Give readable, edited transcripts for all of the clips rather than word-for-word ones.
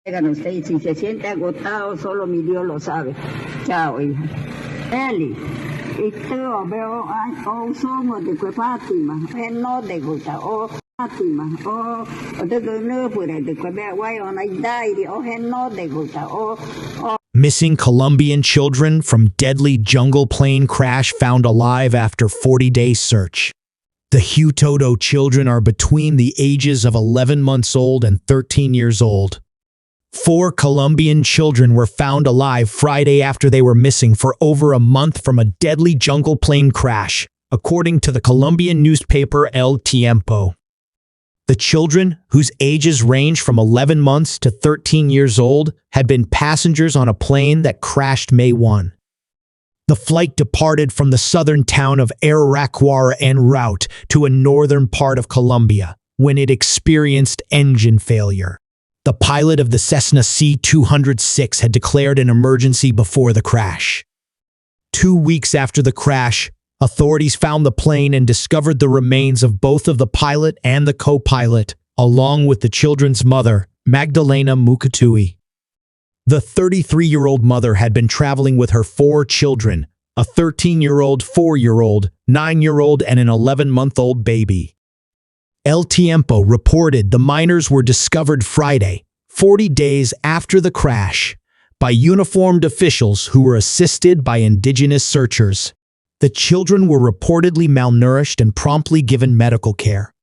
No sé, si se siente agotado, solo mi Dios lo sabe. Chao, hija. Eli, ito veo o somos de que Fátima, no de gusta o Fátima, o de que no puede de que vea guay o naidai, o no de gusta o. Missing Colombian children from deadly jungle plane crash found alive after 40-day search. The Huitoto children are between the ages of 11 months old and 13 years old. 4 Colombian children were found alive Friday after they were missing for over a month from a deadly jungle plane crash, according to the Colombian newspaper El Tiempo. The children, whose ages range from 11 months to 13 years old, had been passengers on a plane that crashed May 1. The flight departed from the southern town of Araracuara en route to a northern part of Colombia when it experienced engine failure. The pilot of the Cessna C-206 had declared an emergency before the crash. 2 weeks after the crash, authorities found the plane and discovered the remains of both of the pilot and the co-pilot, along with the children's mother, Magdalena Mukatui. The 33-year-old mother had been traveling with her 4 children, a 13-year-old, 4-year-old, 9-year-old, and an 11-month-old baby. El Tiempo reported the minors were discovered Friday, 40 days after the crash, by uniformed officials who were assisted by indigenous searchers. The children were reportedly malnourished and promptly given medical care.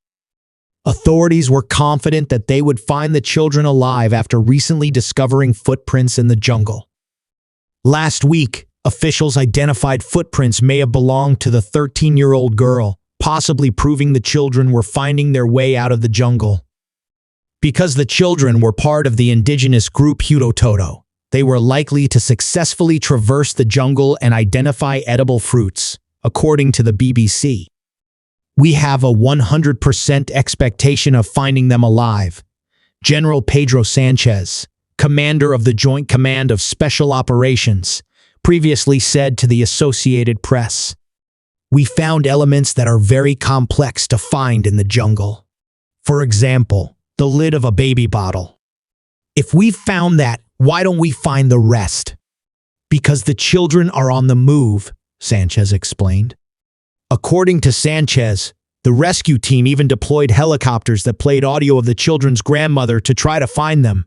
Authorities were confident that they would find the children alive after recently discovering footprints in the jungle. Last week, officials identified footprints may have belonged to the 13-year-old girl, possibly proving the children were finding their way out of the jungle. Because the children were part of the indigenous group Huitoto, they were likely to successfully traverse the jungle and identify edible fruits, according to the BBC. We have a 100% expectation of finding them alive, General Pedro Sanchez, commander of the Joint Command of Special Operations, previously said to the Associated Press. We found elements that are very complex to find in the jungle. For example, the lid of a baby bottle. If we found that, why don't we find the rest? Because the children are on the move, Sanchez explained. According to Sanchez, the rescue team even deployed helicopters that played audio of the children's grandmother to try to find them.